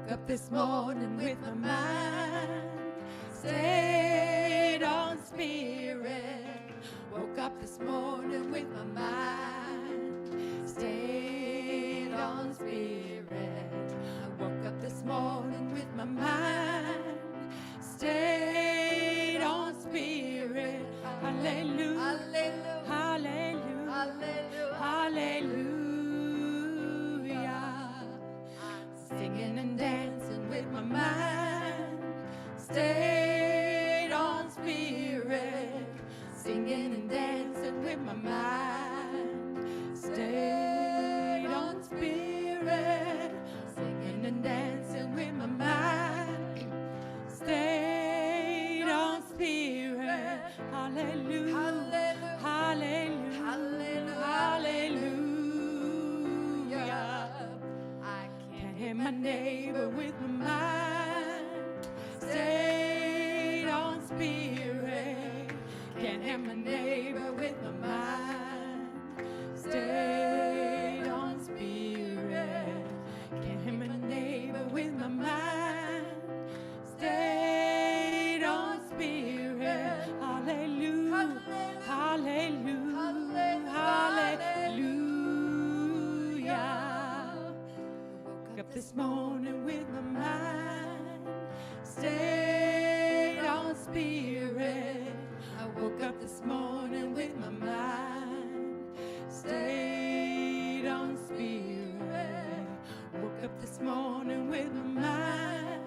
woke up this morning with my mind stayed on Spirit. Woke up this morning with my mind stayed on Spirit. I woke up this morning with my mind stayed on Spirit. Hallelujah, hallelujah, hallelujah, hallelujah, hallelujah. Singing and dancing with my mind stayed on Spirit. Singing and dancing with my mind stayed on Spirit. Singing and dancing with my mind stayed on Spirit. Hallelujah, hallelujah, hallelujah, hallelujah. I can't hear my neighbor with my mind stayed on Spirit. Can't hear my neighbor with my mind stayed on Spirit. Can't hear my neighbor with my mind stayed on Spirit. Hallelujah, hallelujah, hallelujah. Woke up this morning with my mind stayed on Spirit. I woke up this morning with my mind stayed on Spirit. Woke up this morning with my mind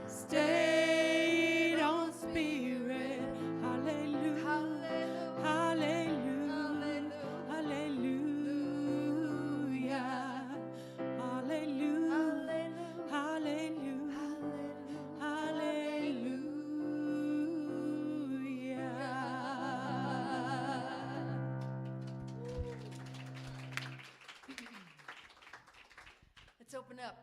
stayed on Spirit. Hallelujah, hallelujah, hallelujah, hallelujah, hallelujah, hallelujah. Let's open up.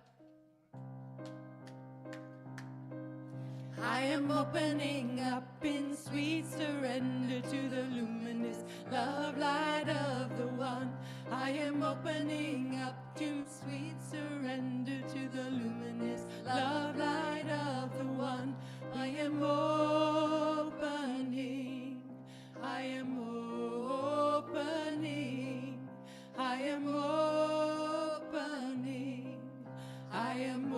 I am opening up in sweet surrender to the luminous love light of the one. I am opening up to sweet surrender to the luminous love light of the one. I am opening, I am opening, I am opening, I am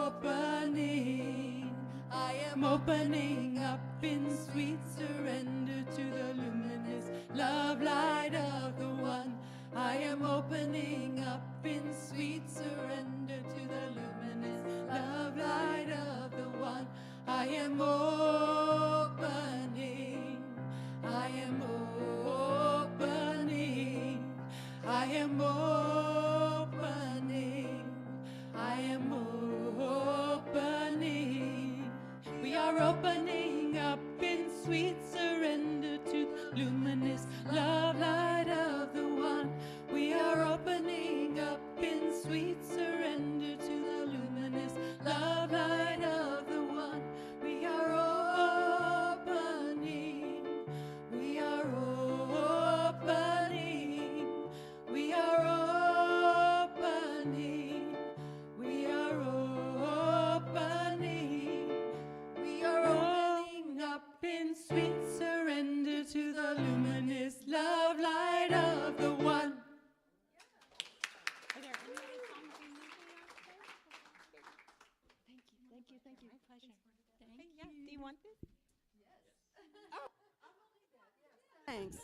opening, I am opening up in sweet surrender to the luminous love light of the one. I am opening up in sweet surrender to the luminous love light of the one. I am opening, I am opening, I am opening, I am opening. We are opening up in sweet surrender to the luminous love light of the one. We are opening up in sweet surrender to the luminous love light of the one. We are opening, we are opening, we are opening, we are opening, we are opening up in sweet surrender to the luminous love light of the one. Are there any other songs we need to Thank you. My pleasure. Thank you. Do you want this? Thanks.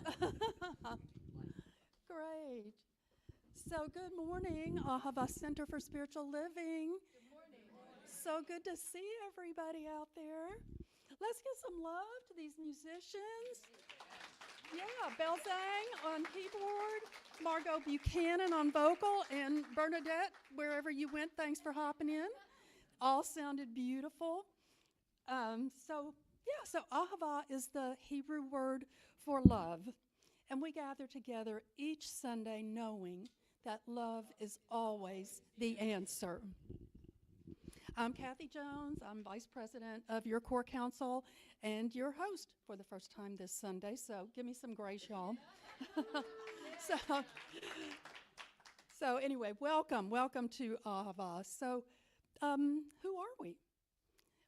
Great. So good morning, Ahava Center for Spiritual Living. Good morning. So good to see everybody out there. Let's give some love to these musicians. Yeah, Belzang on keyboard, Margot Buchanan on vocal, and Bernadette, wherever you went, thanks for hopping in. All sounded beautiful. So Ahava is the Hebrew word for love. And we gather together each Sunday knowing that love is always the answer. I'm Kathy Jones. I'm Vice President of your Core Council and your host for the first time this Sunday. So give me some grace, y'all. So anyway, welcome to Ahava. So Who are we?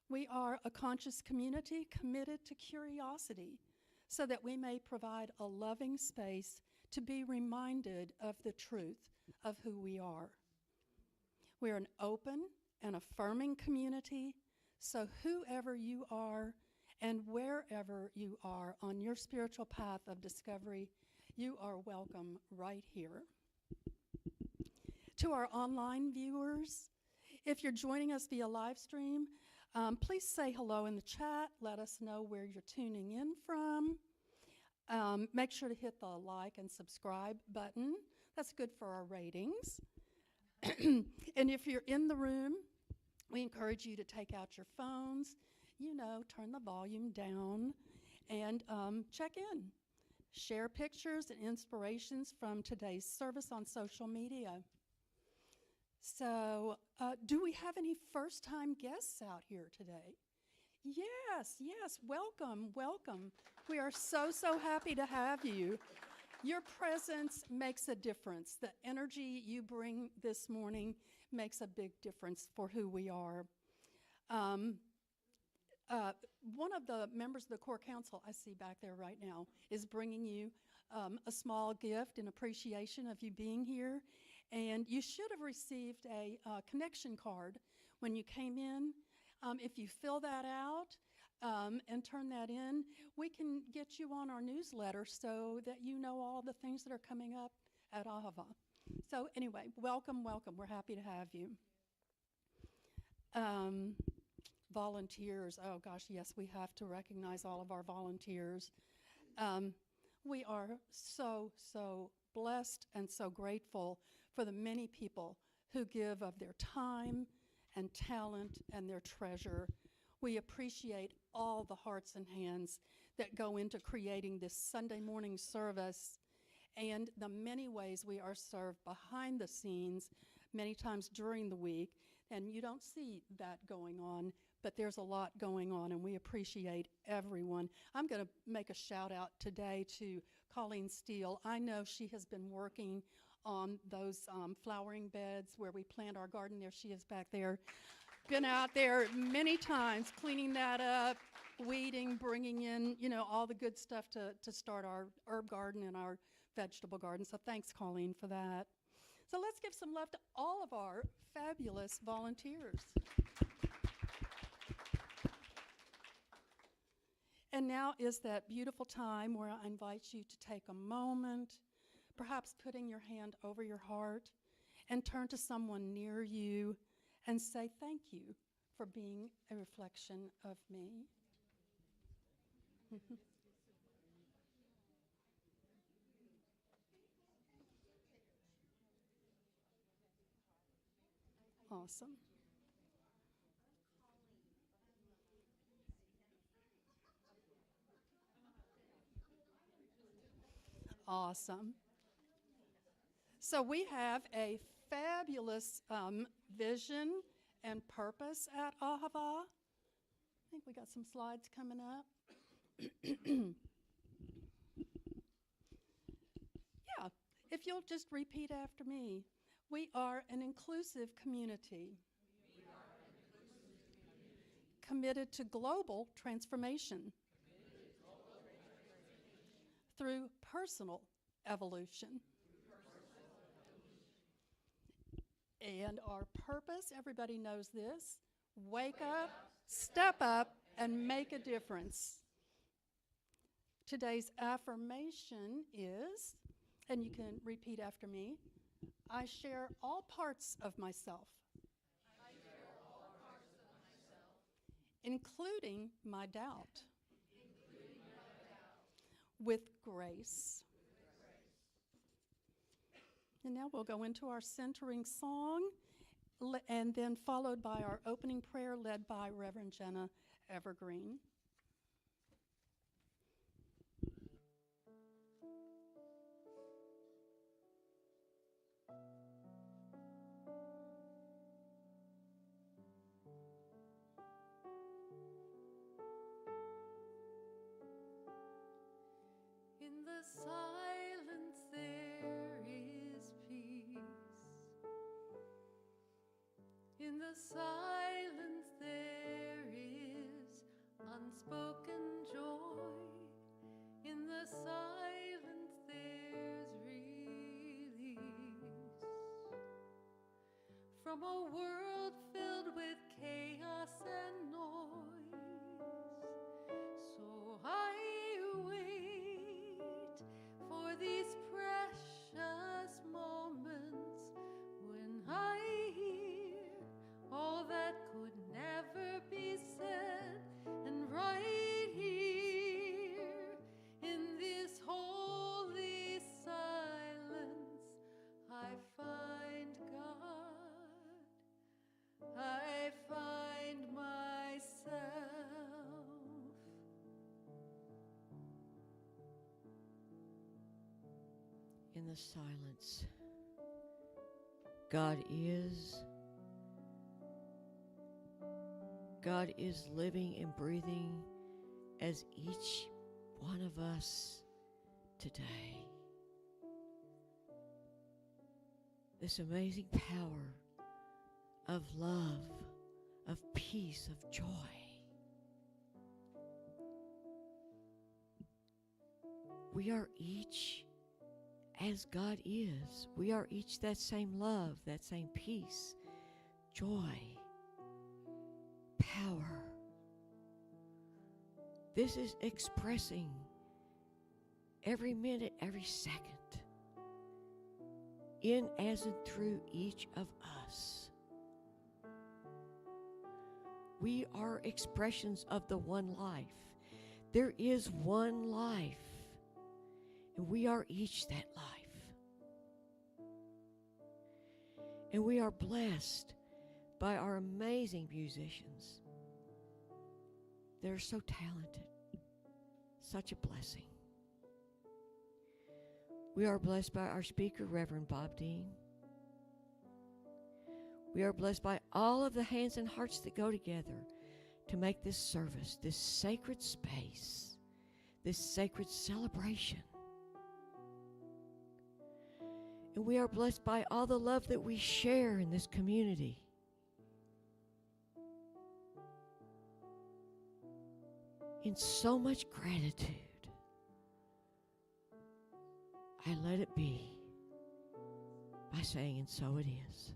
We are a conscious community committed to curiosity so that we may provide a loving space to be reminded of the truth of who we are. We're an open and affirming community, so whoever you are and wherever you are on your spiritual path of discovery, you are welcome right here. To our online viewers, if you're joining us via live stream, please say hello in the chat. Let us know where you're tuning in from. Make sure to hit the like and subscribe button. That's good for our ratings. And if you're in the room, we encourage you to take out your phones, turn the volume down, and check in. Share pictures and inspirations from today's service on social media. So, do we have any first-time guests out here today? Yes, welcome. We are so happy to have you. Your presence makes a difference. The energy you bring this morning makes a big difference for who we are. One of the members of the core council I see back there right now is bringing you a small gift in appreciation of you being here. And you should have received a connection card when you came in. If you fill that out and turn that in, we can get you on our newsletter so that you know all the things that are coming up at Ahava. So anyway, welcome. We're happy to have you. Volunteers, oh gosh, yes, we have to recognize all of our volunteers. We are so blessed and so grateful for the many people who give of their time and talent and their treasure. We appreciate all the hearts and hands that go into creating this Sunday morning service and the many ways we are served behind the scenes, many times during the week. And you don't see that going on, but there's a lot going on, and we appreciate everyone. I'm going to make a shout out today to Colleen Steele. I know she has been working on those flowering beds where we plant our garden. There she is back there. Been out there many times cleaning that up, weeding, bringing in, all the good stuff to start our herb garden and our vegetable garden. So thanks, Colleen, for that. So let's give some love to all of our fabulous volunteers. And now is that beautiful time where I invite you to take a moment, perhaps putting your hand over your heart, and turn to someone near you and say thank you for being a reflection of me. Awesome. Awesome. So we have a fabulous vision and purpose at Ahava. I think we got some slides coming up. Yeah, if you'll just repeat after me. We are an inclusive community. Committed to global transformation. Through personal evolution. And our purpose, everybody knows this, wake up, step up, and make a difference. Today's affirmation is, and you can repeat after me, I share all parts of myself. Including my doubt. With grace. And now we'll go into our centering song, and then followed by our opening prayer led by Reverend Jenna Evergreen. In the silence there is peace. In the silence there is unspoken joy. In the silence there's release from a world filled with chaos and noise. So I wait for these precious moments when I hear all that could never be said, and right here in this holy silence I find God, I find myself. In the silence, God is living and breathing as each one of us today. This amazing power of love, of peace, of joy. We are each as God is. We are each that same love, that same peace, joy, power. This is expressing every minute, every second, in, as, and through each of us. We are expressions of the one life. There is one life, and we are each that life. And we are blessed by our amazing musicians. They're so talented. Such a blessing. We are blessed by our speaker, Reverend Bob Deen. We are blessed by all of the hands and hearts that go together to make this service, this sacred space, this sacred celebration. And we are blessed by all the love that we share in this community. In so much gratitude, I let it be by saying, and so it is.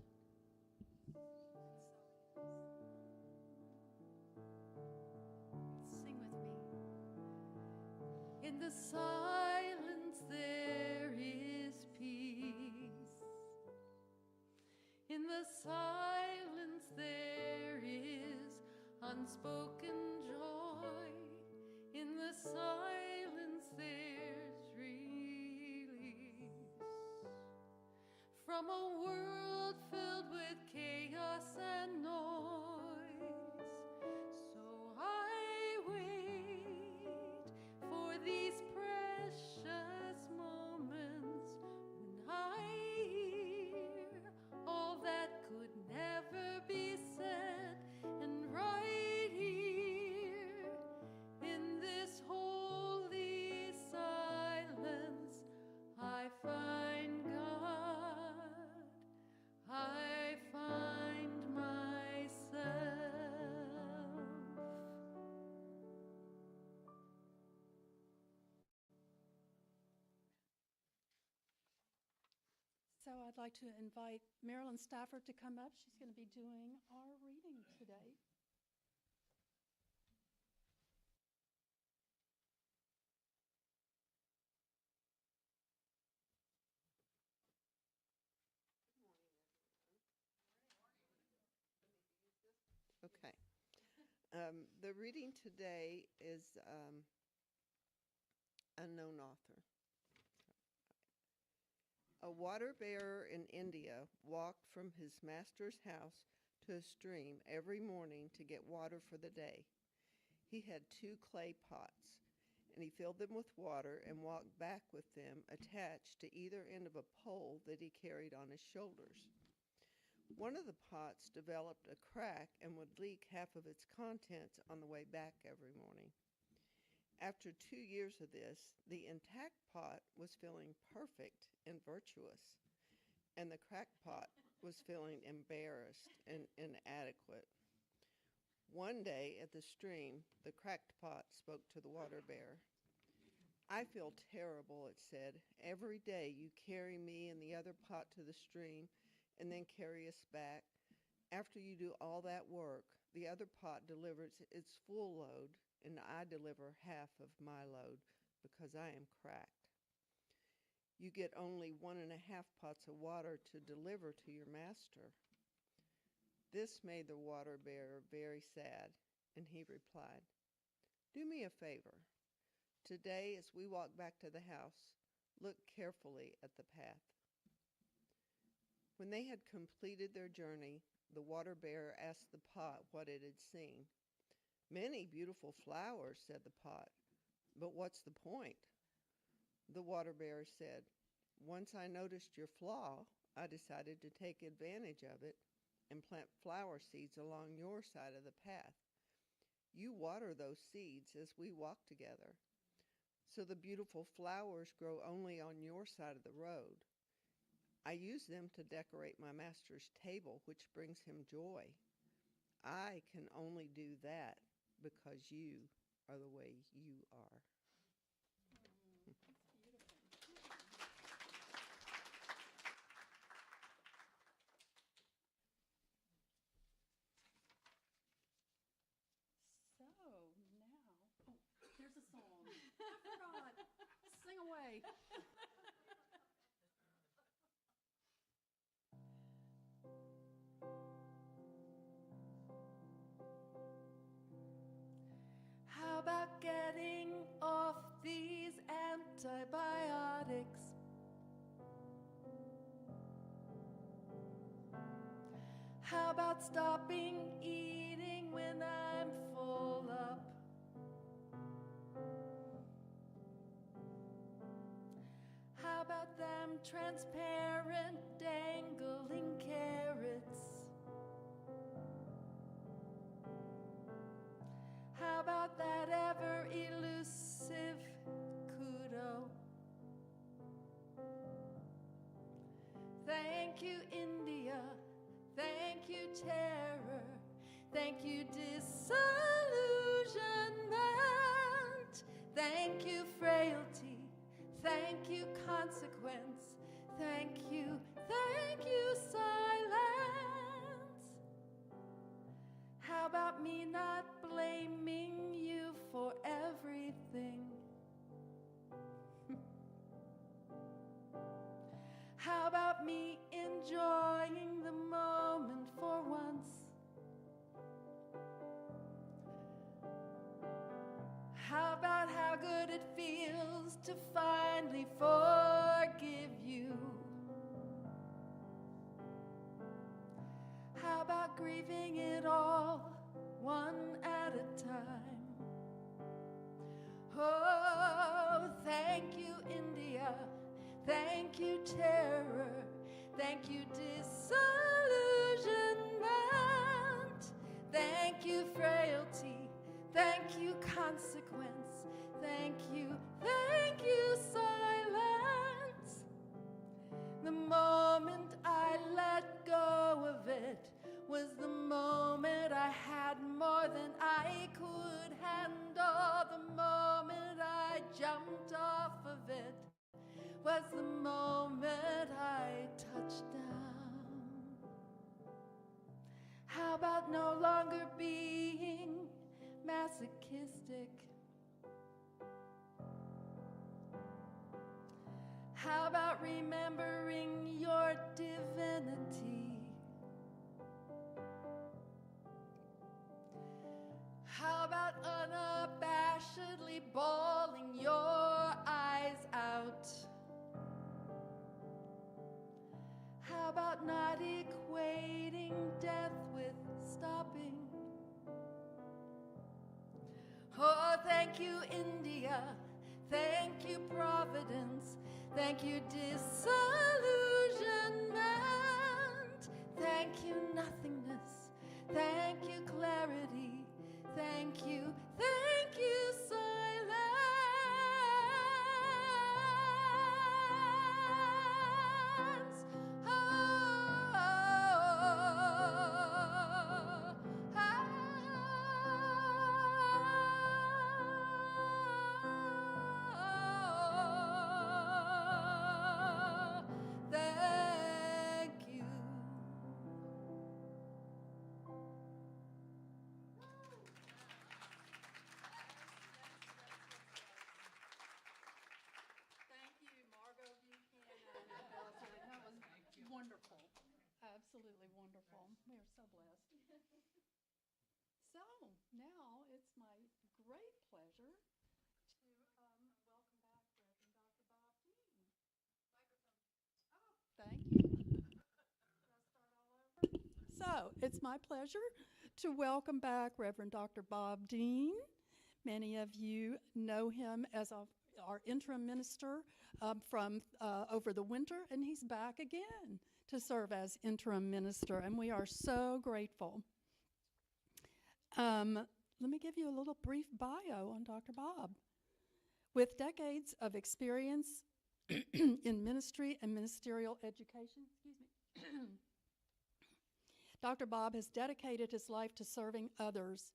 Sing with me. In the silence there is peace. In the silence there is unspoken joy. In the silence there's release from a world filled with chaos and noise. So I wait for these precious moments when I hear all that could never be said, and right here in this holy silence I find God, I find myself. So I'd like to invite Marilyn Stafford to come up. She's going to be doing our reading today. Okay. The reading today is unknown author. A water bearer in India walked from his master's house to a stream every morning to get water for the day. He had 2 clay pots, and he filled them with water and walked back with them attached to either end of a pole that he carried on his shoulders. One of the pots developed a crack and would leak half of its contents on the way back every morning. After 2 years of this, the intact pot was feeling perfect and virtuous, and the cracked pot was feeling embarrassed and One day at the stream, the cracked pot spoke to the water bear. I feel terrible, it said. Every day you carry me and the other pot to the stream and then carry us back. After you do all that work, the other pot delivers its full load and I deliver half of my load because I am cracked. You get only 1.5 pots of water to deliver to your master. This made the water bearer very sad, and he replied, "Do me a favor. Today, as we walk back to the house, look carefully at the path." When they had completed their journey, the water bearer asked the pot what it had seen. "Many beautiful flowers," said the pot, "but what's the point?" The water bearer said, "Once I noticed your flaw, I decided to take advantage of it and plant flower seeds along your side of the path. You water those seeds as we walk together. So the beautiful flowers grow only on your side of the road. I use them to decorate my master's table, which brings him joy. I can only do that because you are the way you are." So now, there's a song. I forgot. Sing away. How about getting off these antibiotics? How about stopping eating when I'm full up? How about them transparent dangling carrots? How about that ever elusive kudo? Thank you, India. Thank you, terror. Thank you, disillusionment. Thank you, frailty. Thank you, consequence. Thank you, silence. How about me not blaming you for everything? How about me enjoying the moment for once? How about how good it feels to finally forgive you? How about grieving it all one at a time? Oh, thank you, India. Thank you, terror. Thank you, disillusionment. Thank you, frailty. Thank you, consequence. Thank you, silence. The moment I let go of it was the moment I had more than I could handle. The moment I jumped off of it was the moment I touched down. How about no longer being masochistic? How about remembering your divinity? How about unabashedly bawling your eyes out? How about not equating death with stopping? Oh, thank you, India. Thank you, Providence. Thank you, disillusionment. Thank you, nothingness. Thank you, clarity. Thank you, silence. Oh, Now it's my great pleasure to welcome back Reverend Dr. Bob Deen. Microphone. Oh, thank you. Let's start all over. So it's my pleasure to welcome back Reverend Dr. Bob Deen. Many of you know him as our interim minister from over the winter, and he's back again to serve as interim minister, and we are so grateful. Let me give you a little brief bio on Dr. Bob. With decades of experience in ministry and ministerial education, Dr. Bob has dedicated his life to serving others.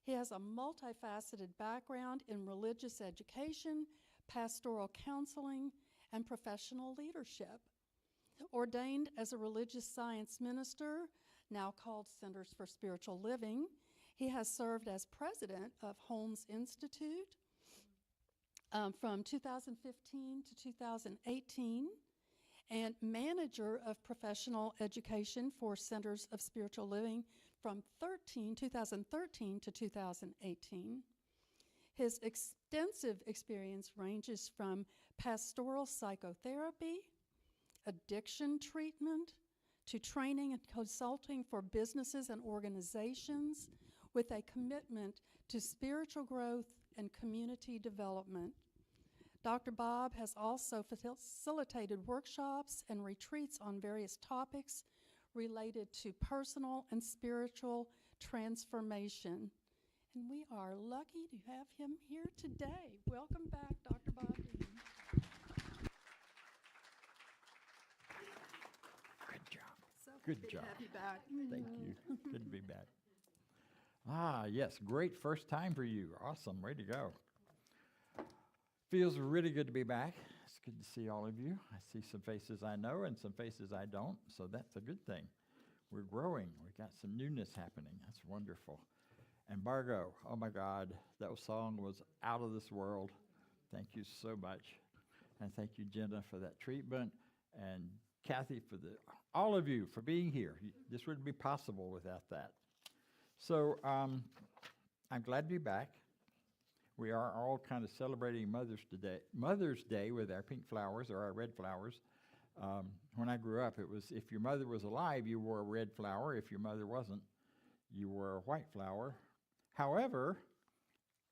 He has a multifaceted background in religious education, pastoral counseling, and professional leadership. Ordained as a religious science minister, now called Centers for Spiritual Living, he has served as president of Holmes Institute from 2015 to 2018, and manager of professional education for Centers of Spiritual Living from 2013 to 2018. His extensive experience ranges from pastoral psychotherapy, addiction treatment, to training and consulting for businesses and organizations with a commitment to spiritual growth and community development. Dr. Bob has also facilitated workshops and retreats on various topics related to personal and spiritual transformation. And we are lucky to have him here today. Welcome back, Dr. Bob Deen. Good job. So Good happy job. to have you back. Thank you. Good to be back. Ah, yes, great first time for you. Awesome, way to go. Feels really good to be back. It's good to see all of you. I see some faces I know and some faces I don't, so that's a good thing. We're growing. We got some newness happening. That's wonderful. And Bargo, oh my God, that song was out of this world. Thank you so much. And thank you, Jenna, for that treatment, and Kathy for all of you for being here. This wouldn't be possible without that. So I'm glad to be back. We are all kind of celebrating Mother's Day with our pink flowers or our red flowers. When I grew up, it was if your mother was alive, you wore a red flower. If your mother wasn't, you wore a white flower. However,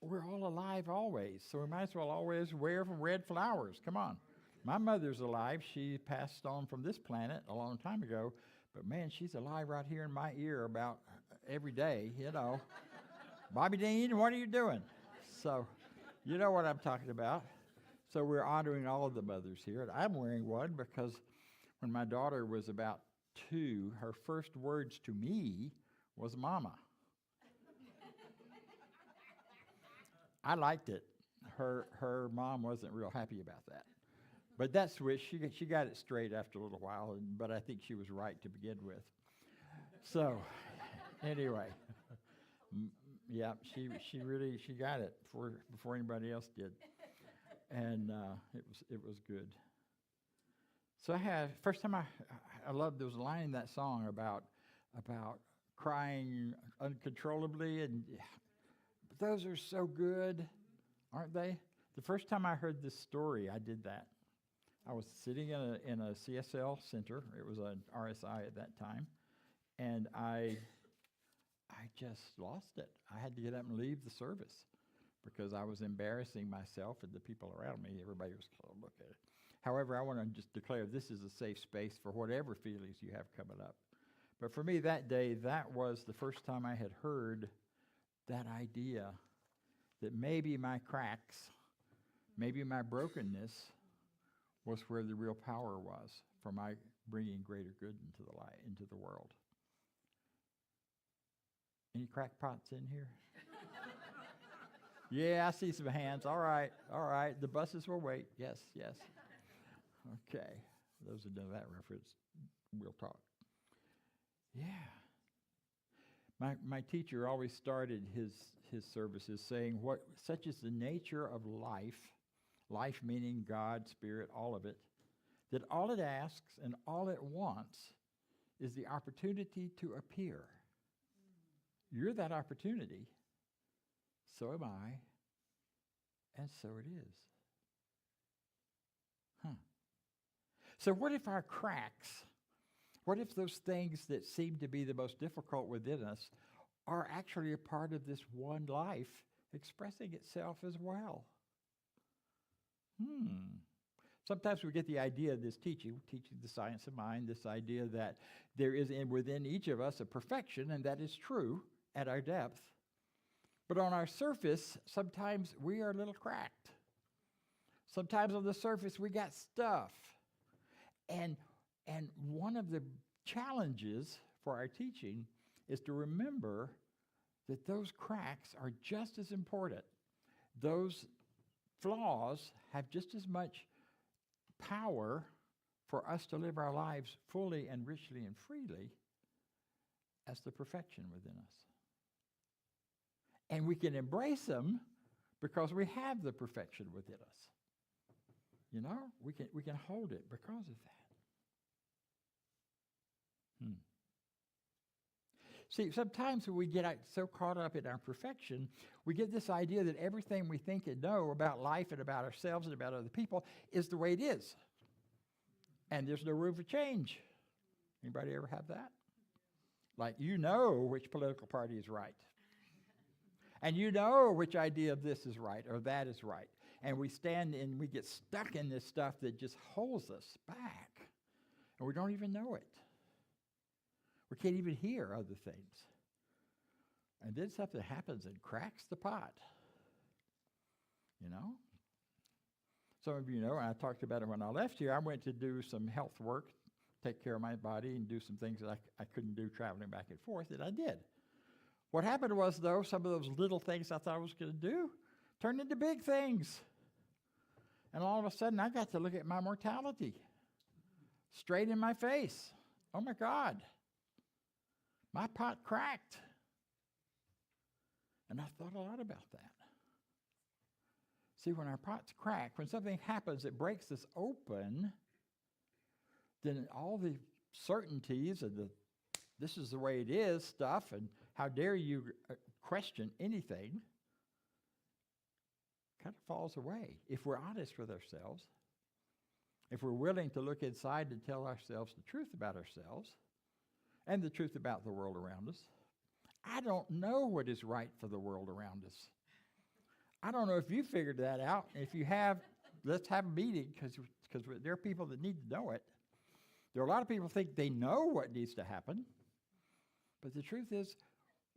we're all alive always, so we might as well always wear red flowers. Come on. My mother's alive. She passed on from this planet a long time ago, but man, she's alive right here in my ear about every day, you know. Bobby Deen, what are you doing? So, you know what I'm talking about. So we're honoring all of the mothers here. And I'm wearing one because when my daughter was about 2, her first words to me was mama. I liked it. Her mom wasn't real happy about that. But that switch, she got it straight after a little while, but I think she was right to begin with. So, anyway. Yeah, she got it before anybody else did, and it was good. So first time I loved there was a line in that song about crying uncontrollably, and those are so good, aren't they? The first time I heard this story, I did that. I was sitting in a CSL center. It was an RSI at that time, and I just lost it. I had to get up and leave the service because I was embarrassing myself and the people around me. Everybody was going to look at it. However, I want to just declare this is a safe space for whatever feelings you have coming up. But for me that day, that was the first time I had heard that idea that maybe my cracks, maybe my brokenness was where the real power was for my bringing greater good into the light, into the world. Any crackpots in here? Yeah, I see some hands. All right. The buses will wait. Yes. Okay. Those who know that reference, we'll talk. Yeah. My teacher always started his services saying, such is the nature of life meaning God, Spirit, all of it, that all it asks and all it wants is the opportunity to appear. You're that opportunity. so am I, and so it is. So what if our cracks, what if those things that seem to be the most difficult within us are actually a part of this one life expressing itself as well? Sometimes we get the idea of this teaching the science of mind, this idea that there is within each of us a perfection, and that is true at our depth. But on our surface, sometimes we are a little cracked. Sometimes on the surface we got stuff. And one of the challenges for our teaching is to remember that those cracks are just as important. Those flaws have just as much power for us to live our lives fully and richly and freely as the perfection within us. And we can embrace them because we have the perfection within us. You know, we can hold it because of that. See, sometimes when we get so caught up in our perfection, we get this idea that everything we think and know about life and about ourselves and about other people is the way it is. And there's no room for change. Anybody ever have that? Like, you know which political party is right. And you know which idea of this is right or that is right. And we stand and we get stuck in this stuff that just holds us back. And we don't even know it. We can't even hear other things. And then something happens and cracks the pot. You know? Some of you know, and I talked about it when I left here, I went to do some health work, take care of my body, and do some things that I couldn't do traveling back and forth, that I did. What happened was, though, some of those little things I thought I was going to do turned into big things. And all of a sudden, I got to look at my mortality straight in my face. Oh, my God. My pot cracked. And I thought a lot about that. See, when our pots crack, when something happens that breaks us open, then all the certainties of this is the way it is stuff, and how dare you question anything, kind of falls away. If we're honest with ourselves, if we're willing to look inside and tell ourselves the truth about ourselves and the truth about the world around us. I don't know what is right for the world around us. I don't know if you figured that out. If you have, let's have a meeting, because there are people that need to know it. There are a lot of people who think they know what needs to happen, but the truth is,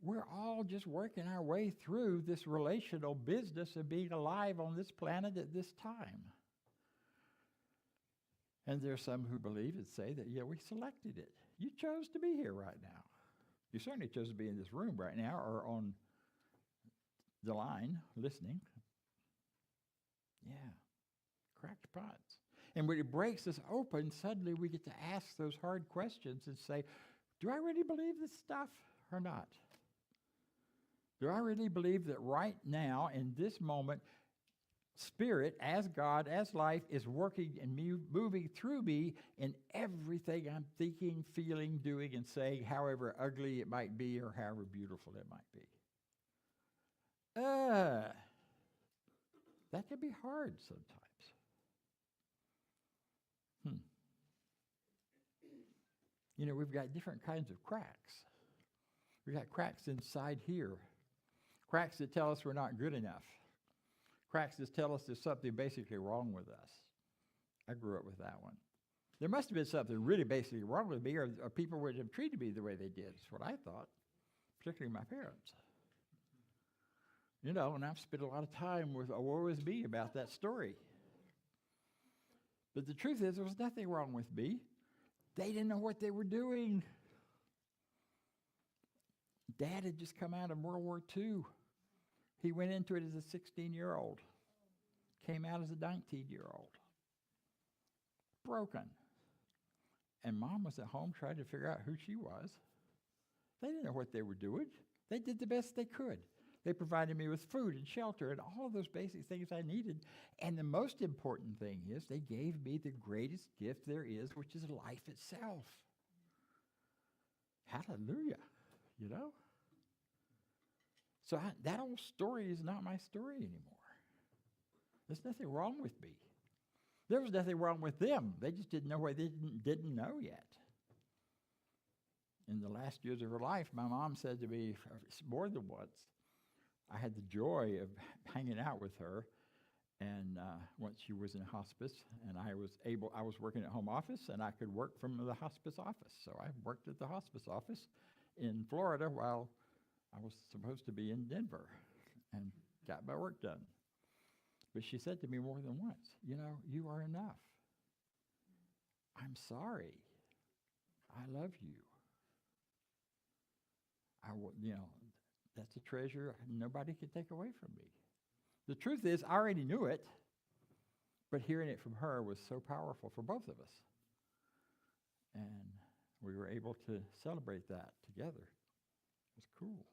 we're all just working our way through this relational business of being alive on this planet at this time. And there's some who believe and say that, yeah, we selected it. You chose to be here right now. You certainly chose to be in this room right now or on the line listening. Yeah, cracked pots. And when it breaks us open, suddenly we get to ask those hard questions and say, do I really believe this stuff or not? Do I really believe that right now, in this moment, Spirit, as God, as life, is working and moving through me in everything I'm thinking, feeling, doing, and saying, however ugly it might be or however beautiful it might be? That can be hard sometimes. You know, we've got different kinds of cracks. We've got cracks inside here. Cracks that tell us we're not good enough. Cracks that tell us there's something basically wrong with us. I grew up with that one. There must have been something really basically wrong with me, or people wouldn't have treated me the way they did. That's what I thought, particularly my parents. You know, and I've spent a lot of time with a woe is me about that story. But the truth is, there was nothing wrong with me. They didn't know what they were doing. Dad had just come out of World War II. He went into it as a 16-year-old, came out as a 19-year-old, broken. And Mom was at home trying to figure out who she was. They didn't know what they were doing. They did the best they could. They provided me with food and shelter and all of those basic things I needed. And the most important thing is they gave me the greatest gift there is, which is life itself. Hallelujah, you know? So that old story is not my story anymore. There's nothing wrong with me. There was nothing wrong with them. They just didn't know what they didn't know yet. In the last years of her life, my mom said to me more than once, I had the joy of hanging out with her, and once she was in hospice, and I was working at home office, and I could work from the hospice office. So I worked at the hospice office in Florida while I was supposed to be in Denver, and got my work done. But she said to me more than once, you are enough. I'm sorry. I love you. That's a treasure nobody can take away from me. The truth is, I already knew it, but hearing it from her was so powerful for both of us. And we were able to celebrate that together. It was cool.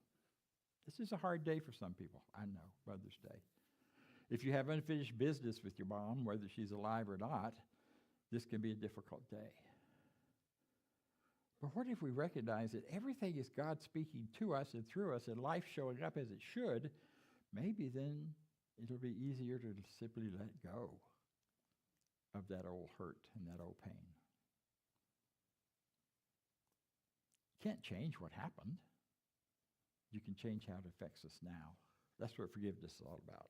This is a hard day for some people, I know, Mother's Day. If you have unfinished business with your mom, whether she's alive or not, this can be a difficult day. But what if we recognize that everything is God speaking to us and through us and life showing up as it should? Maybe then it'll be easier to simply let go of that old hurt and that old pain. You can't change what happened. You can change how it affects us now. That's what forgiveness is all about.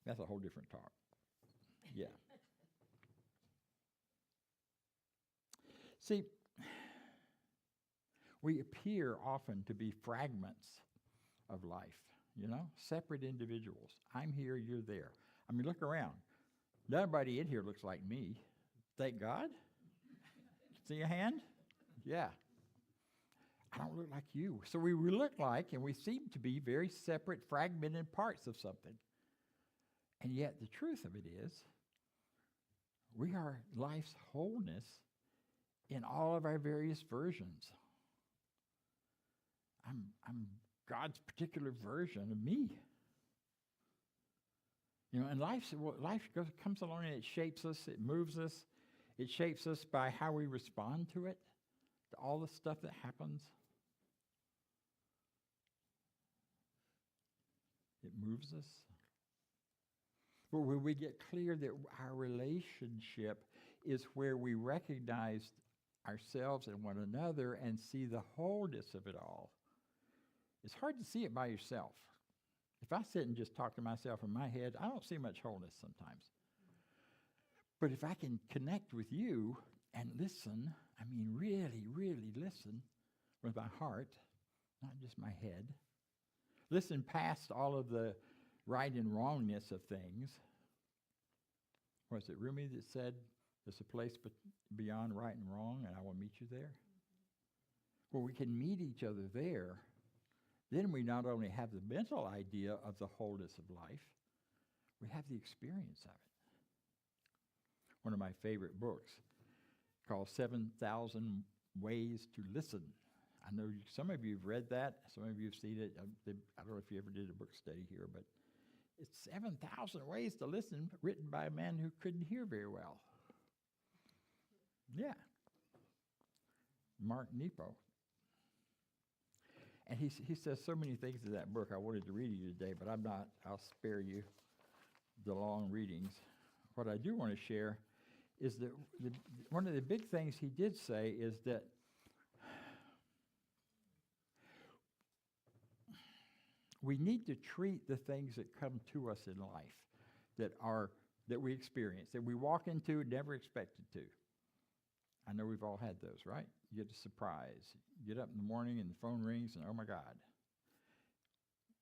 That's a whole different talk. Yeah. See, we appear often to be fragments of life, separate individuals. I'm here, you're there. I mean, look around. Nobody in here looks like me. Thank God. See a hand? Yeah. I don't look like you. So we look like, and we seem to be very separate, fragmented parts of something. And yet the truth of it is, we are life's wholeness in all of our various versions. I'm God's particular version of me. And life comes along and it shapes us, it moves us, it shapes us by how we respond to it, to all the stuff that happens. It moves us. But when we get clear that our relationship is where we recognize ourselves and one another and see the wholeness of it all, it's hard to see it by yourself. If I sit and just talk to myself in my head, I don't see much wholeness sometimes. But if I can connect with you and listen, really, really listen with my heart, not just my head, listen past all of the right and wrongness of things. Was it Rumi that said, there's a place beyond right and wrong, and I will meet you there? Well, we can meet each other there. Then we not only have the mental idea of the wholeness of life, we have the experience of it. One of my favorite books called 7,000 Ways to Listen. I know some of you have read that. Some of you have seen it. I don't know if you ever did a book study here, but it's 7,000 Ways to Listen, written by a man who couldn't hear very well. Yeah. Mark Nepo. And he says so many things in that book I wanted to read to you today, but I'll spare you the long readings. What I do want to share is that one of the big things he did say is that we need to treat the things that come to us in life that we experience, that we walk into and never expected to. I know we've all had those, right? You get a surprise. You get up in the morning and the phone rings and oh my God.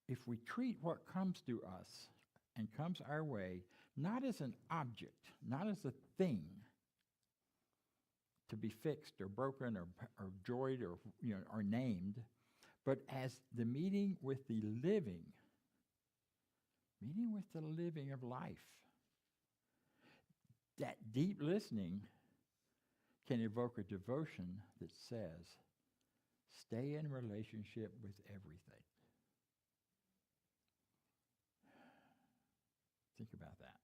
If we treat what comes to us and comes our way, not as an object, not as a thing to be fixed or broken or joyed or named, but as the meeting with the living of life. That deep listening can evoke a devotion that says, stay in relationship with everything. Think about that.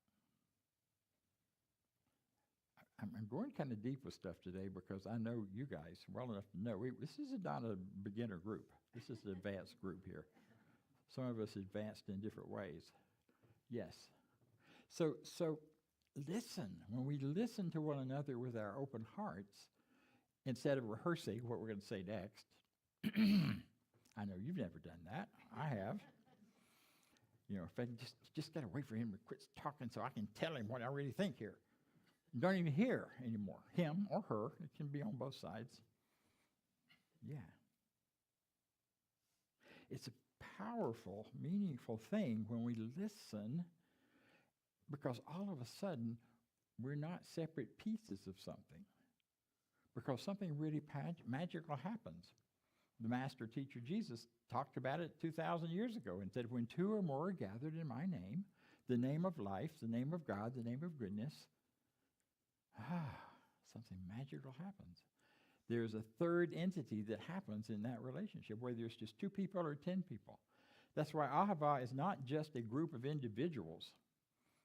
I'm going kind of deep with stuff today because I know you guys well enough to know this is not a beginner group. This is an advanced group here. Some of us advanced in different ways. Yes. So listen. When we listen to one another with our open hearts, instead of rehearsing what we're going to say next, I know you've never done that. I have. You know, if I just got to wait for him to quit talking so I can tell him what I really think here. Don't even hear anymore. Him or her. It can be on both sides. Yeah. It's a powerful, meaningful thing when we listen, because all of a sudden we're not separate pieces of something, because something really magical happens. The master teacher Jesus talked about it 2,000 years ago and said, when two or more are gathered in my name, the name of life, the name of God, the name of goodness, something magical happens. There's a third entity that happens in that relationship, whether it's just 2 people or 10 people. That's why Ahava is not just a group of individuals.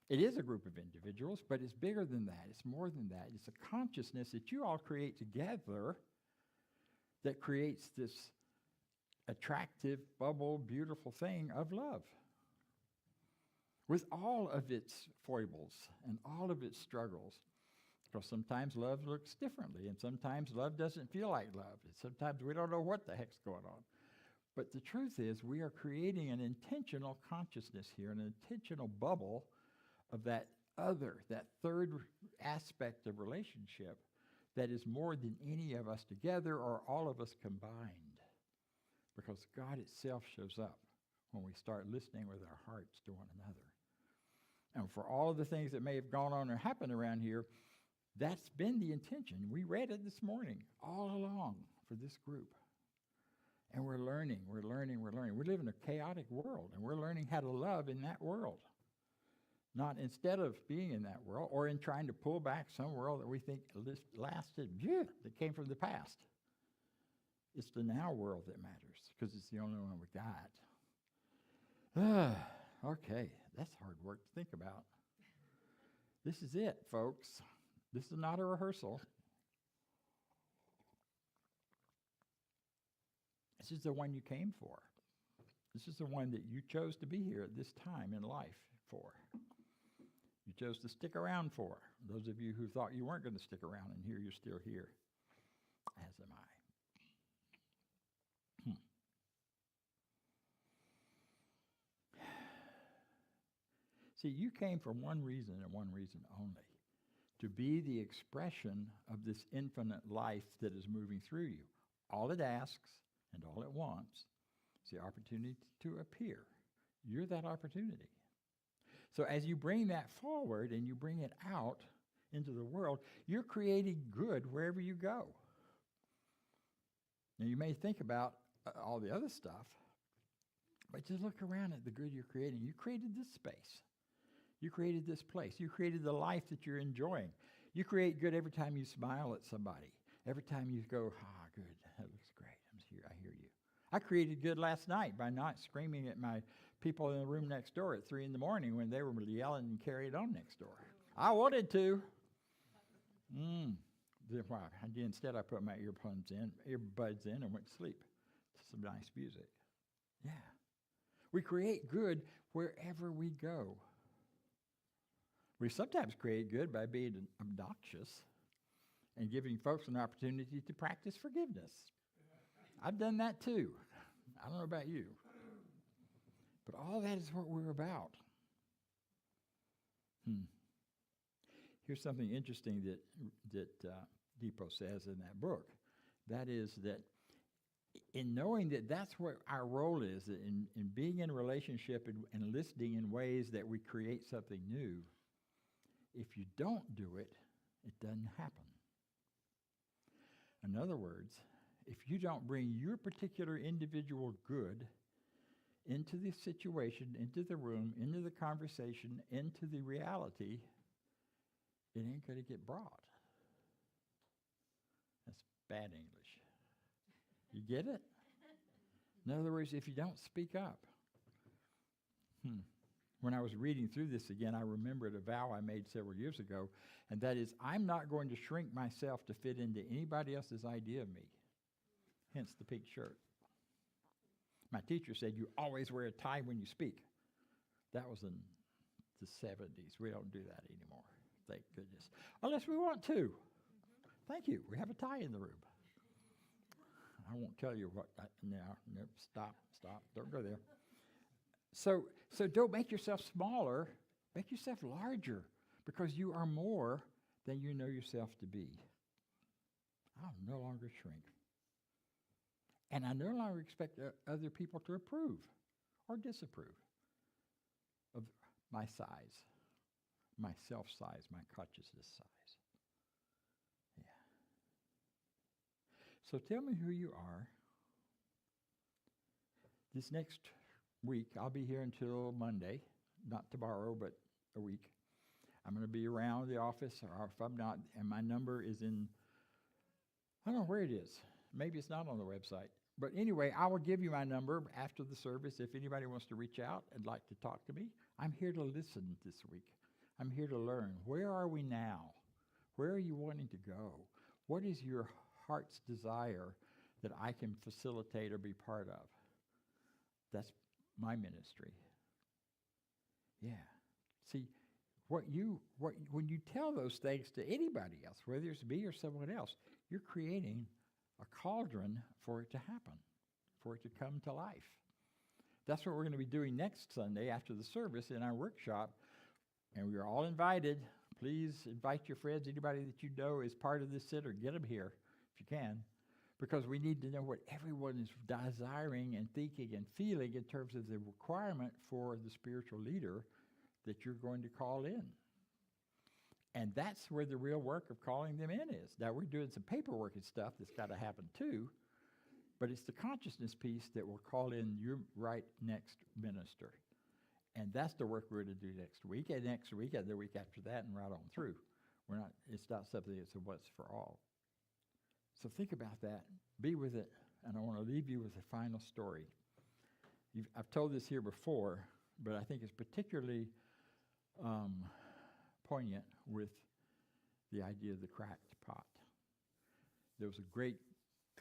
It is a group of individuals, but it's bigger than that. It's more than that. It's a consciousness that you all create together that creates this attractive, bubble, beautiful thing of love, with all of its foibles and all of its struggles. Because sometimes love looks differently, and sometimes love doesn't feel like love, and sometimes we don't know what the heck's going on. But the truth is, we are creating an intentional consciousness here, an intentional bubble of that other, that third aspect of relationship that is more than any of us together or all of us combined. Because God itself shows up when we start listening with our hearts to one another. And for all of the things that may have gone on or happened around here, that's been the intention. We read it this morning all along for this group. And we're learning. We live in a chaotic world, and we're learning how to love in that world. Not instead of being in that world or in trying to pull back some world that we think lasted, that came from the past. It's the now world that matters, because it's the only one we got. Okay, that's hard work to think about. This is it, folks. This is not a rehearsal. This is the one you came for. This is the one that you chose to be here at this time in life for. You chose to stick around for. Those of you who thought you weren't going to stick around, and here you're still here, as am I. See, you came for one reason and one reason only, to be the expression of this infinite life that is moving through you. All it asks and all it wants is the opportunity to appear. You're that opportunity. So as you bring that forward and you bring it out into the world, you're creating good wherever you go. Now, you may think about all the other stuff, but just look around at the good you're creating. You created this space. You created this place. You created the life that you're enjoying. You create good every time you smile at somebody. Every time you go, good, that looks great. I hear you. I created good last night by not screaming at my people in the room next door at 3 in the morning when they were yelling and carried on next door. I wanted to. Instead, I put my earbuds in and went to sleep to some nice music. Yeah. We create good wherever we go. We sometimes create good by being obnoxious and giving folks an opportunity to practice forgiveness. I've done that too. I don't know about you. But all that is what we're about. Here's something interesting that Depot says in that book. That is that in knowing that that's what our role is, in being in a relationship and listening in ways that we create something new, if you don't do it, it doesn't happen. In other words, if you don't bring your particular individual good into the situation, into the room, into the conversation, into the reality, it ain't going to get brought. That's bad English. You get it? In other words, if you don't speak up. When I was reading through this again, I remembered a vow I made several years ago, and that is, I'm not going to shrink myself to fit into anybody else's idea of me. Hence the pink shirt. My teacher said, you always wear a tie when you speak. That was in the 70s. We don't do that anymore, thank goodness. Unless we want to. Thank you. We have a tie in the room. I won't tell you what. No, stop. Don't go there. So don't make yourself smaller. Make yourself larger, because you are more than you know yourself to be. I'll no longer shrink. And I no longer expect other people to approve or disapprove of my size, my self-size, my consciousness size. Yeah. So tell me who you are. This next week, I'll be here until Monday, not tomorrow, but a week. I'm going to be around the office, or if I'm not, and my number is in, I don't know where it is. Maybe it's not on the website. But anyway, I will give you my number after the service if anybody wants to reach out and like to talk to me. I'm here to listen this week. I'm here to learn. Where are we now? Where are you wanting to go? What is your heart's desire that I can facilitate or be part of? That's my ministry. Yeah. See, when you tell those things to anybody else, whether it's me or someone else, you're creating a cauldron for it to happen, for it to come to life. That's what we're going to be doing next Sunday after the service in our workshop, and we are all invited. Please invite your friends, anybody that you know is part of this center. Get them here if you can, because we need to know what everyone is desiring and thinking and feeling in terms of the requirement for the spiritual leader that you're going to call in. And that's where the real work of calling them in is. Now, we're doing some paperwork and stuff that's got to happen too, but it's the consciousness piece that will call in your right next minister. And that's the work we're going to do next week, and the week after that, and right on through. It's not something that's a once for all. So think about that. Be with it. And I want to leave you with a final story. I've told this here before, but I think it's particularly poignant with the idea of the cracked pot. There was a great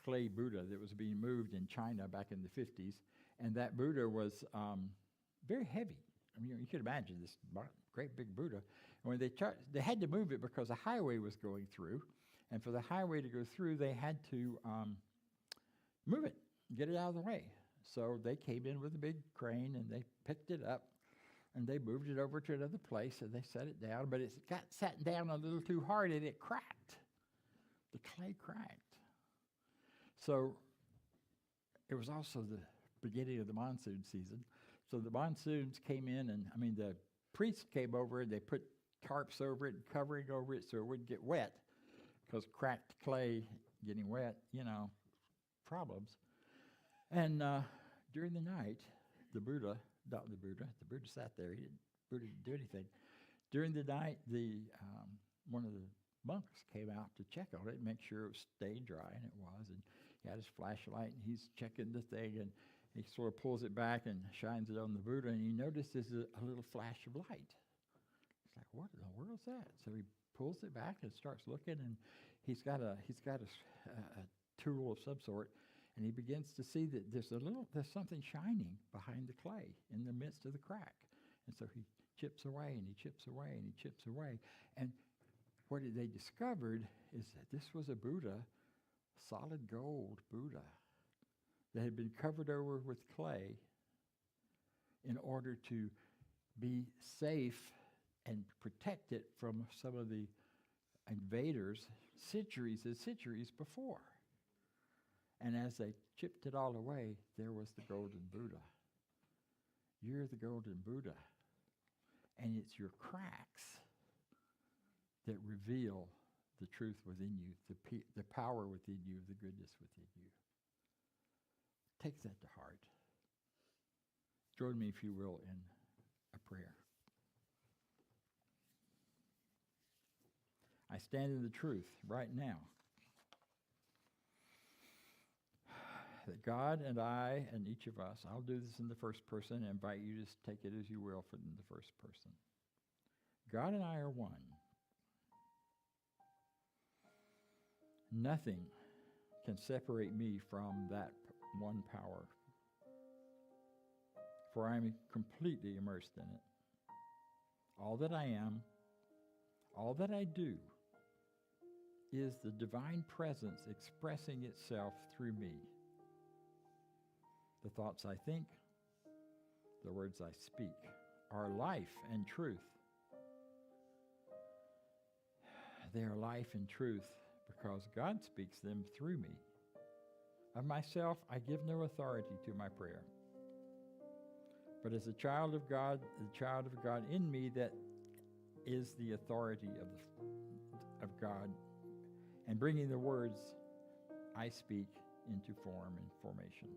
clay Buddha that was being moved in China back in the 50s, and that Buddha was very heavy. I mean, you could imagine this great big Buddha. And when they had to move it because a highway was going through, and for the highway to go through, they had to move it, get it out of the way. So they came in with a big crane, and they picked it up, and they moved it over to another place, and they set it down, but it got sat down a little too hard, and it cracked. The clay cracked. So it was also the beginning of the monsoon season. So the monsoons came in, and the priests came over, and they put tarps over it and covering over it so it wouldn't get wet, because cracked clay getting wet, problems. And during the night, the Buddha sat there. Buddha didn't do anything. During the night, one of the monks came out to check on it and make sure it was staying dry, and it was. And he had his flashlight, and he's checking the thing, and he sort of pulls it back and shines it on the Buddha, and he notices a little flash of light. He's like, "What in the world is that?" So he pulls it back and starts looking, and he's got a tool of some sort, and he begins to see that there's something shining behind the clay in the midst of the crack. And so he chips away, and he chips away, and he chips away. And what they discovered is that this was a Buddha, solid gold Buddha, that had been covered over with clay in order to be safe and protect it from some of the invaders centuries and centuries before. And as they chipped it all away, there was the golden Buddha. You're the golden Buddha. And it's your cracks that reveal the truth within you, the power within you, the goodness within you. Take that to heart. Join me, if you will, in a prayer. I stand in the truth right now that God and I and each of us, I'll do this in the first person and invite you to take it as you will from the first person. God and I are one. Nothing can separate me from that one power. for I am completely immersed in it. All that I am, all that I do, is the divine presence expressing itself through me. The thoughts I think, the words I speak, are life and truth. They are life and truth because God speaks them through me. Of myself, I give no authority to my prayer. But as a child of God, the child of God in me, that is the authority of God, and bringing the words I speak into form and formation.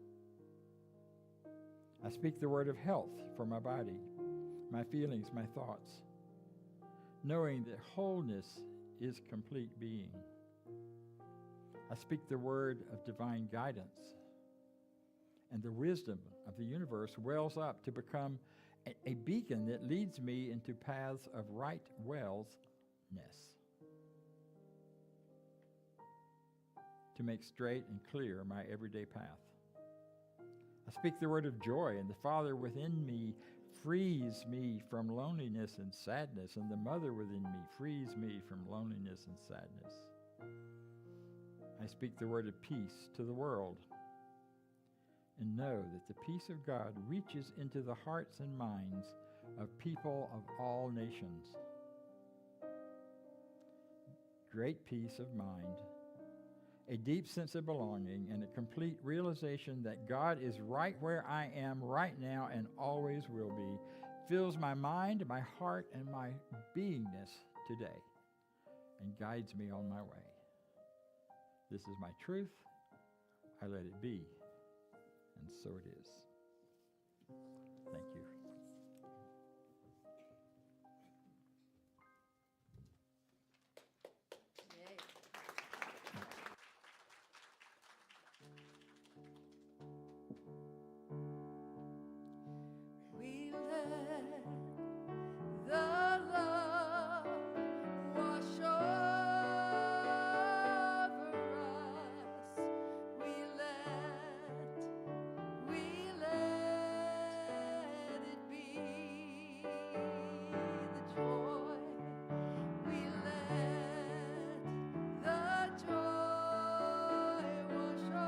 I speak the word of health for my body, my feelings, my thoughts, knowing that wholeness is complete being. I speak the word of divine guidance, and the wisdom of the universe wells up to become a beacon that leads me into paths of right wellness, to make straight and clear my everyday path. I speak the word of joy, and the Father within me frees me from loneliness and sadness, and the Mother within me frees me from loneliness and sadness. I speak the word of peace to the world, and know that the peace of God reaches into the hearts and minds of people of all nations. Great peace of mind, a deep sense of belonging, and a complete realization that God is right where I am right now and always will be, fills my mind, my heart, and my beingness today, and guides me on my way. This is my truth. I let it be, and so it is. Thank you. We let the love wash over us. We let it be the joy. We let the joy wash over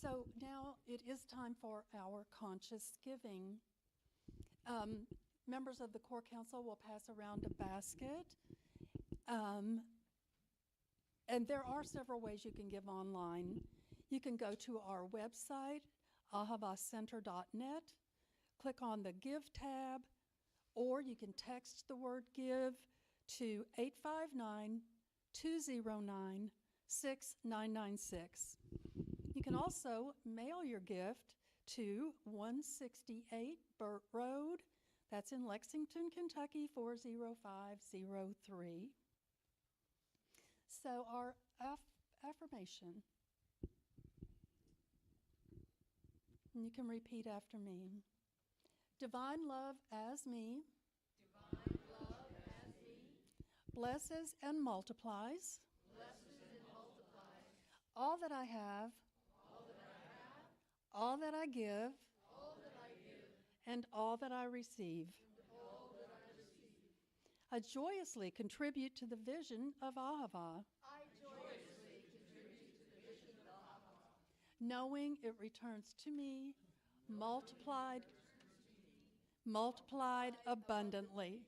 So now it is time for our conscious giving. Members of the Core Council will pass around a basket. And there are several ways you can give online. You can go to our website, ahavacenter.net, click on the Give tab, or you can text the word give to 859-209-6996. You can also mail your gift to 168 Burt Road. That's in Lexington, Kentucky, 40503. So our affirmation. And you can repeat after me. Divine love as me. Divine love as me. Blesses and multiplies. Blesses and multiplies. All that I have. All that I all that I give, and all that I receive. I joyously contribute to the vision of Ahava, knowing it returns to me multiplied abundantly.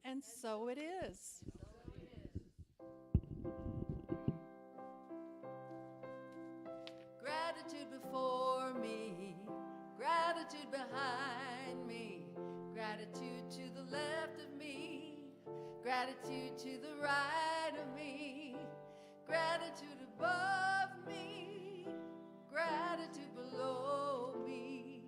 And so it is. Gratitude before me, gratitude behind me, gratitude to the left of me, gratitude to the right of me, gratitude above me, gratitude below me,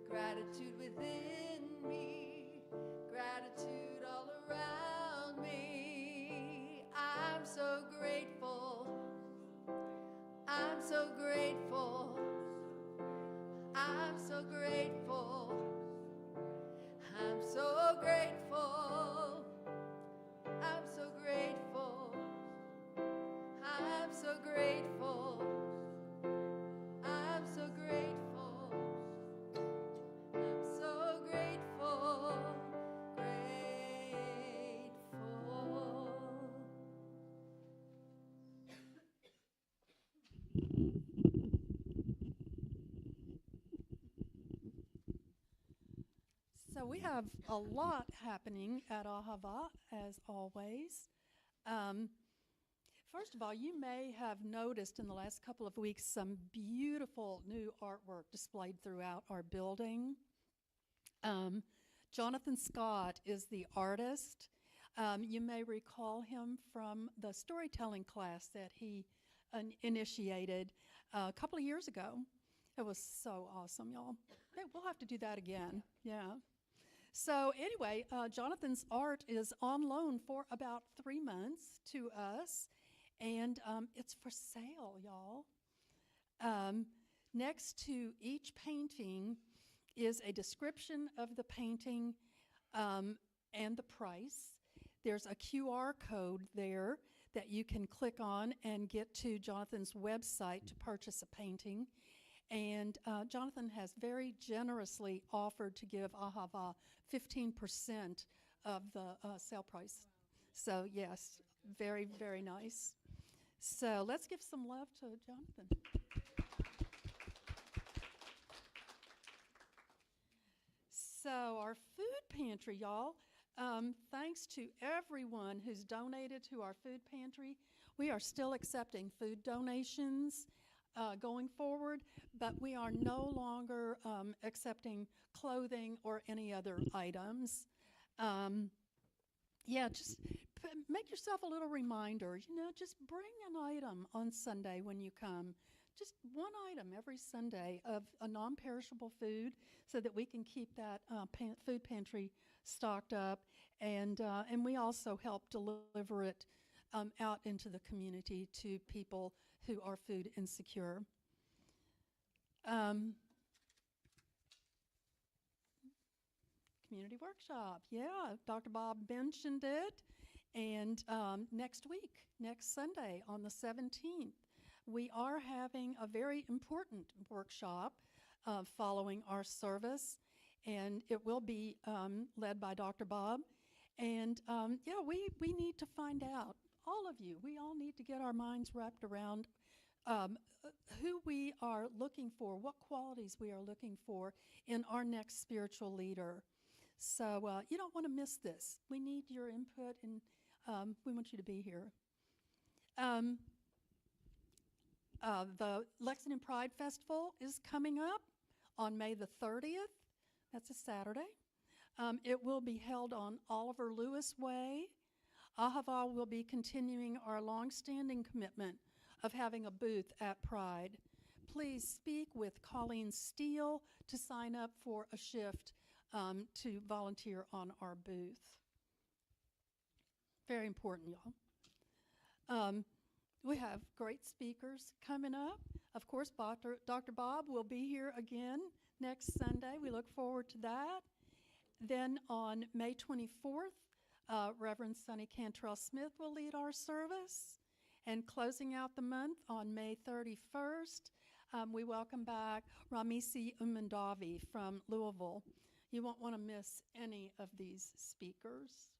gratitude within me, gratitude all around me. I'm so grateful. I'm so grateful. I'm so grateful. I'm so grateful. I'm so grateful. I'm so grateful. I'm so grateful. I'm so grateful. Grateful. So we have a lot happening at Ahava, as always. First of all, you may have noticed in the last couple of weeks some beautiful new artwork displayed throughout our building. Jonathan Scott is the artist. You may recall him from the storytelling class that he initiated a couple of years ago. It was so awesome, y'all. Hey, we'll have to do that again. Yeah. So anyway, Jonathan's art is on loan for about 3 months to us, and it's for sale, y'all. Next to each painting is a description of the painting and the price. There's a QR code there that you can click on and get to Jonathan's website to purchase a painting. And Jonathan has very generously offered to give Ahava 15% of the sale price. So yes, very, very nice. So let's give some love to Jonathan. So our food pantry, y'all, thanks to everyone who's donated to our food pantry. We are still accepting food donations going forward, but we are no longer accepting clothing or any other items. Yeah, just make yourself a little reminder, just bring an item on Sunday when you come. Just one item every Sunday of a non-perishable food so that we can keep that food pantry stocked up. And we also help deliver it out into the community to people who are food insecure. Community workshop, yeah, Dr. Bob mentioned it. And next Sunday on the 17th, we are having a very important workshop following our service, and it will be led by Dr. Bob. And yeah, we need to find out, all of you, we all need to get our minds wrapped around who we are looking for, what qualities we are looking for in our next spiritual leader. So you don't want to miss this. We need your input, and we want you to be here. The Lexington Pride Festival is coming up on May the 30th. That's a Saturday. It will be held on Oliver Lewis Way. Ahava will be continuing our long-standing commitment of having a booth at Pride. Please speak with Colleen Steele to sign up for a shift to volunteer on our booth. Very important, y'all. We have great speakers coming up. Of course, Dr. Bob will be here again next Sunday. We look forward to that. Then on May 24th, Reverend Sonny Cantrell Smith will lead our service. And closing out the month on May 31st, We welcome back Ramisi Umandavi from Louisville. You won't want to miss any of these speakers.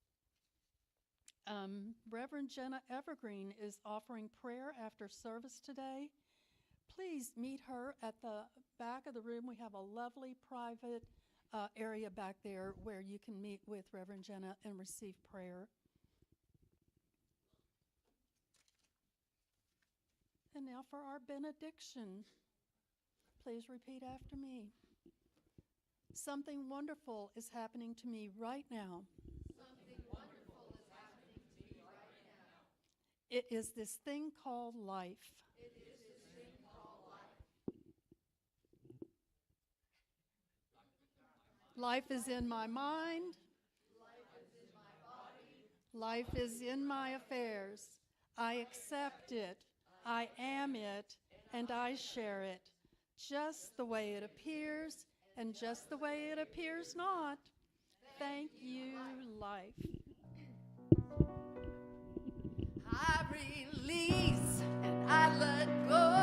Reverend Jenna Evergreen is offering prayer after service today. Please meet her at the back of the room. We have a lovely private area back there where you can meet with Reverend Jenna and receive prayer. And now for our benediction. Please repeat after me. Something wonderful is happening to me right now. Something wonderful is happening to me right now. It is this thing called life. It is this thing called life. Life is in my mind. Life is in my body. Life is in my affairs. I accept it. I am it. And I share it. Just the way it appears and just the way it appears not. Thank you, life. I release and I let go.